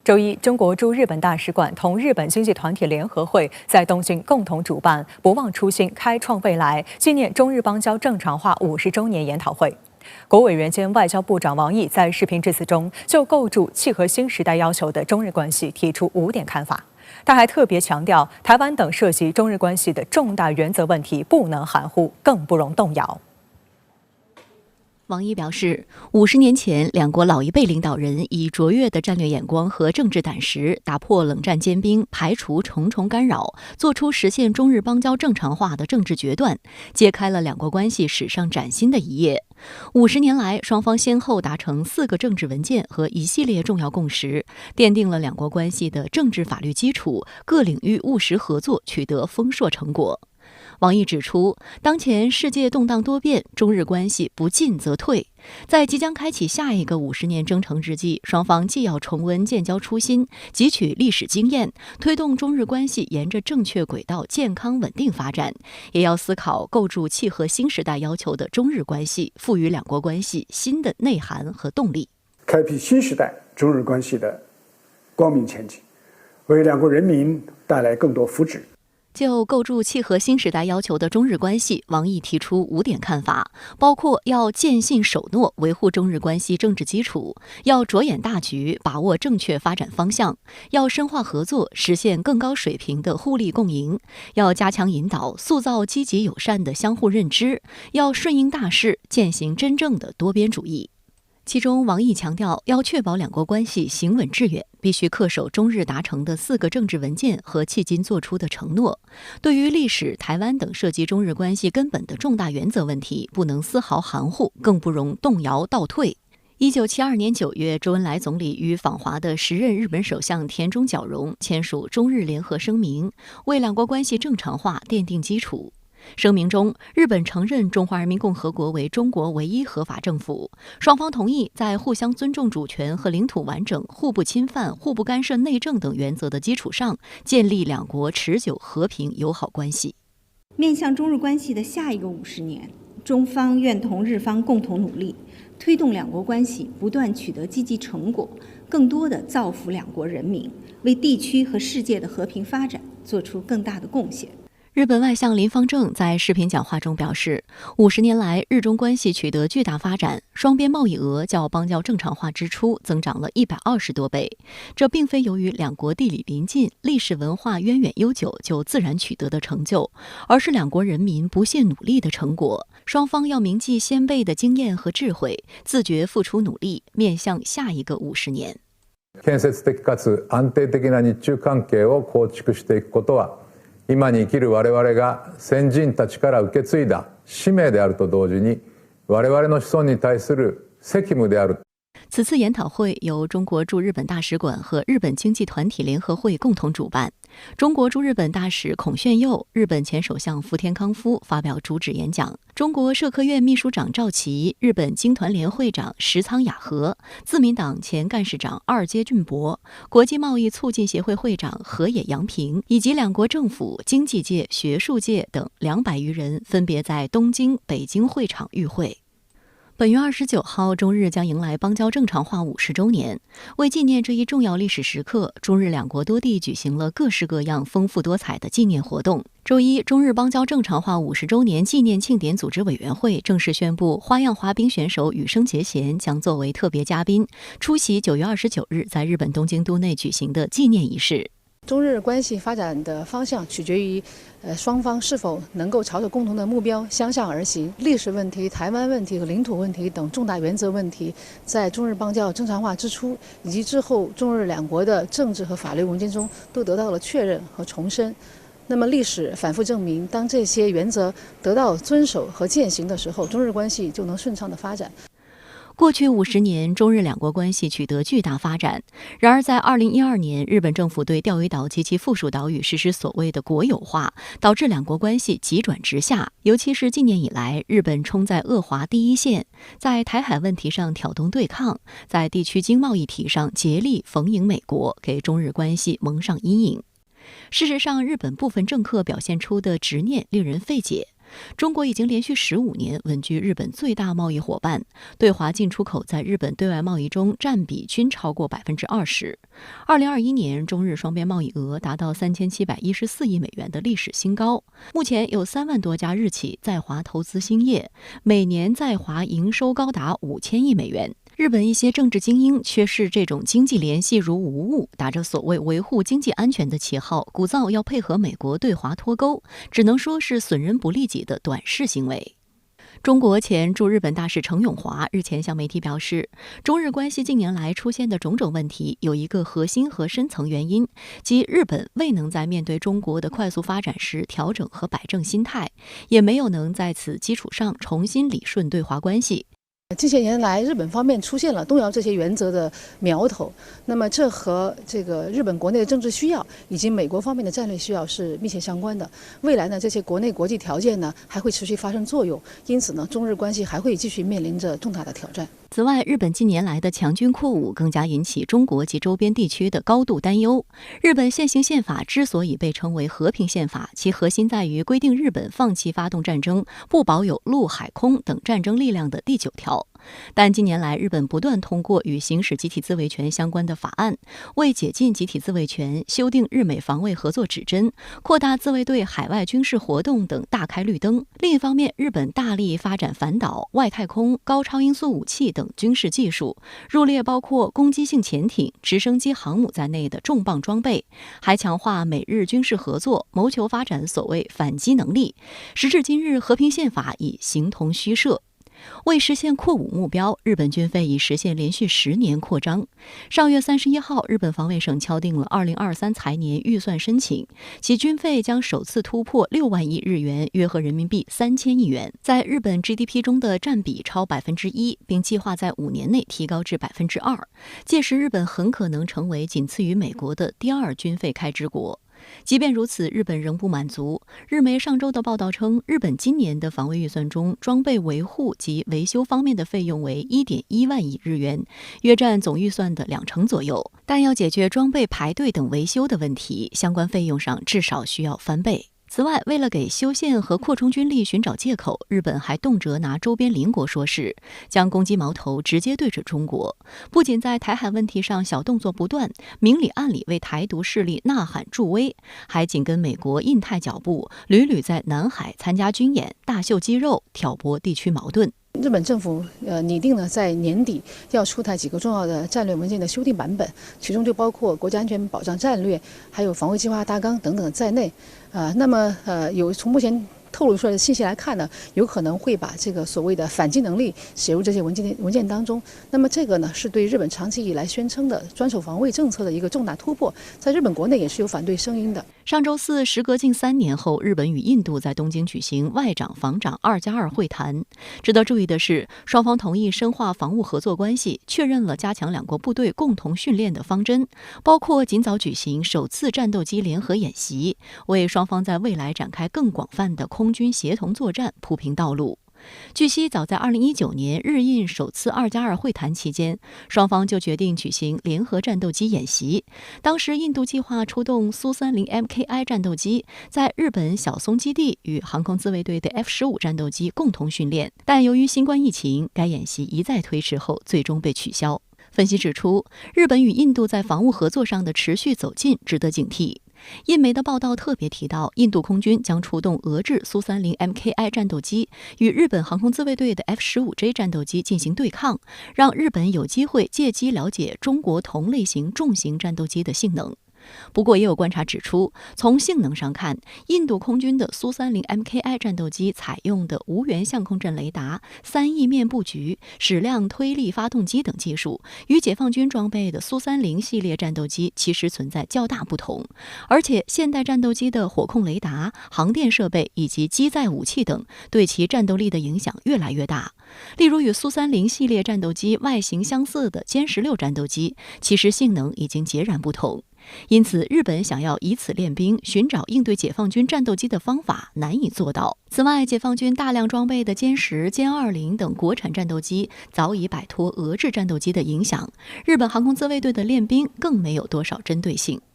周一，中国驻日本大使馆同日本经济团体联合会在东京共同主办“不忘初心，开创未来”纪念中日邦交正常化50周年研讨会。国委员兼外交部长王毅在视频致辞中，就构筑契合新时代要求的中日关系提出5点看法。他还特别强调，台湾等涉及中日关系的重大原则问题不能含糊，更不容动摇。王毅表示，50年前，两国老一辈领导人以卓越的战略眼光和政治胆识，打破冷战坚冰，排除重重干扰，做出实现中日邦交正常化的政治决断，揭开了两国关系史上崭新的一页。50年来，双方先后达成4个政治文件和一系列重要共识，奠定了两国关系的政治法律基础，各领域务实合作取得丰硕成果。王毅指出，当前世界动荡多变，中日关系不进则退。在即将开启下一个50年征程之际，双方既要重温建交初心，汲取历史经验，推动中日关系沿着正确轨道健康稳定发展，也要思考构筑契合新时代要求的中日关系，赋予两国关系新的内涵和动力，开辟新时代中日关系的光明前景，为两国人民带来更多福祉。就构筑契合新时代要求的中日关系，王毅提出5点看法，包括要坚信守诺，维护中日关系政治基础；要着眼大局，把握正确发展方向；要深化合作，实现更高水平的互利共赢；要加强引导，塑造积极友善的相互认知；要顺应大势，践行真正的多边主义。其中，王毅强调，要确保两国关系行稳致远，必须恪守中日达成的4个政治文件和迄今作出的承诺。对于历史、台湾等涉及中日关系根本的重大原则问题，不能丝毫含糊，更不容动摇倒退。1972年9月，周恩来总理与访华的时任日本首相田中角荣签署中日联合声明，为两国关系正常化奠定基础。声明中，日本承认中华人民共和国为中国唯一合法政府，双方同意在互相尊重主权和领土完整、互不侵犯、互不干涉内政等原则的基础上，建立两国持久和平友好关系。面向中日关系的下一个50年，中方愿同日方共同努力，推动两国关系不断取得积极成果，更多地造福两国人民，为地区和世界的和平发展做出更大的贡献。日本外相林芳正在视频讲话中表示，50年来，日中关系取得巨大发展，双边贸易额较邦交正常化之初增长了120多倍。这并非由于两国地理邻近、历史文化渊源悠久就自然取得的成就，而是两国人民不懈努力的成果。双方要铭记先辈的经验和智慧，自觉付出努力，面向下一个50年。建設的かつ安定的な日中関係を構築していくことは、今に生きる我々が先人たちから受け継いだ使命であると同時に、我々の子孫に対する責務である。此次研讨会由中国驻日本大使馆和日本经济团体联合会共同主办。中国驻日本大使孔铉佑、日本前首相福田康夫发表主旨演讲。中国社科院秘书长赵奇、日本经团联会长石仓雅和、自民党前干事长二阶俊博、国际贸易促进协会会长河野洋平以及两国政府、经济界、学术界等200余人分别在东京、北京会场与会。本月29号，中日将迎来邦交正常化50周年。为纪念这一重要历史时刻，中日两国多地举行了各式各样丰富多彩的纪念活动。周一，中日邦交正常化50周年纪念庆典组织委员会正式宣布，花样滑冰选手羽生结弦将作为特别嘉宾出席9月29日在日本东京都内举行的纪念仪式。中日关系发展的方向取决于双方是否能够朝着共同的目标相向而行。历史问题、台湾问题和领土问题等重大原则问题，在中日邦交正常化之初以及之后，中日两国的政治和法律文件中都得到了确认和重申。那么历史反复证明，当这些原则得到遵守和践行的时候，中日关系就能顺畅的发展。过去50年，中日两国关系取得巨大发展。然而，在2012年，日本政府对钓鱼岛及其附属岛屿实施所谓的国有化，导致两国关系急转直下。尤其是近年以来，日本冲在恶华第一线，在台海问题上挑动对抗，在地区经贸议题上竭力逢迎美国，给中日关系蒙上阴影。事实上，日本部分政客表现出的执念令人费解。中国已经连续15年稳居日本最大贸易伙伴，对华进出口在日本对外贸易中占比均超过20%。2021年，中日双边贸易额达到3714亿美元的历史新高。目前有3万多家日企在华投资兴业，每年在华营收高达5000亿美元。日本一些政治精英却视这种经济联系如无物，打着所谓维护经济安全的旗号，鼓噪要配合美国对华脱钩，只能说是损人不利己的短视行为。中国前驻日本大使程永华日前向媒体表示，中日关系近年来出现的种种问题有一个核心和深层原因，即日本未能在面对中国的快速发展时调整和摆正心态，也没有能在此基础上重新理顺对华关系。近些年来，日本方面出现了动摇这些原则的苗头，那么这和这个日本国内的政治需要以及美国方面的战略需要是密切相关的。未来呢，这些国内国际条件呢还会持续发生作用，因此呢，中日关系还会继续面临着重大的挑战。此外，日本近年来的强军扩武更加引起中国及周边地区的高度担忧。日本现行宪法之所以被称为和平宪法，其核心在于规定日本放弃发动战争，不保有陆海空等战争力量的第9条。但近年来，日本不断通过与行使集体自卫权相关的法案，为解禁集体自卫权、修订日美防卫合作指针、扩大自卫队海外军事活动等大开绿灯。另一方面，日本大力发展反导、外太空、高超音速武器等军事技术，入列包括攻击性潜艇、直升机、航母在内的重磅装备，还强化美日军事合作，谋求发展所谓反击能力。时至今日，和平宪法已形同虚设。为实现扩武目标，日本军费已实现连续10年扩张。上月31号，日本防卫省敲定了2023财年预算申请，其军费将首次突破6万亿日元，约合人民币3000亿元，在日本 GDP 中的占比超1%，并计划在5年内提高至2%。届时，日本很可能成为仅次于美国的第2军费开支国。即便如此，日本仍不满足。日媒上周的报道称，日本今年的防卫预算中，装备维护及维修方面的费用为1.1万亿日元，约占总预算的20%左右。但要解决装备排队等维修的问题，相关费用上至少需要翻倍。此外，为了给修宪和扩充军力寻找借口，日本还动辄拿周边邻国说事，将攻击矛头直接对准中国。不仅在台海问题上小动作不断，明里暗里为台独势力呐喊助威，还紧跟美国印太脚步，屡屡在南海参加军演，大秀肌肉，挑拨地区矛盾。日本政府拟定了在年底要出台几个重要的战略文件的修订版本，其中就包括国家安全保障战略，还有防卫计划大纲等等在内。那么有从目前透露出来的信息来看呢，有可能会把这个所谓的反击能力写入这些文件当中。那么这个呢，是对日本长期以来宣称的专守防卫政策的一个重大突破，在日本国内也是有反对声音的。上周四，时隔近3年后，日本与印度在东京举行外长防长2+2会谈。值得注意的是，双方同意深化防务合作关系，确认了加强两国部队共同训练的方针，包括尽早举行首次战斗机联合演习，为双方在未来展开更广泛的空军协同作战铺平道路。据悉，早在2019年日印首次2+2会谈期间，双方就决定举行联合战斗机演习。当时，印度计划出动苏30 MKI 战斗机，在日本小松基地与航空自卫队的 F-15战斗机共同训练，但由于新冠疫情，该演习一再推迟后，最终被取消。分析指出，日本与印度在防务合作上的持续走近值得警惕。印媒的报道特别提到，印度空军将出动俄制苏30 MKI 战斗机与日本航空自卫队的 F-15J 战斗机进行对抗，让日本有机会借机了解中国同类型重型战斗机的性能。不过，也有观察指出，从性能上看，印度空军的苏30 MKI 战斗机采用的无源相控阵雷达、3翼面布局、矢量推力发动机等技术，与解放军装备的苏30系列战斗机其实存在较大不同。而且，现代战斗机的火控雷达、航电设备以及机载武器等，对其战斗力的影响越来越大。例如，与苏30系列战斗机外形相似的歼16战斗机，其实性能已经截然不同。因此，日本想要以此练兵，寻找应对解放军战斗机的方法难以做到。此外，解放军大量装备的歼10、歼20等国产战斗机早已摆脱俄制战斗机的影响，日本航空自卫队的练兵更没有多少针对性。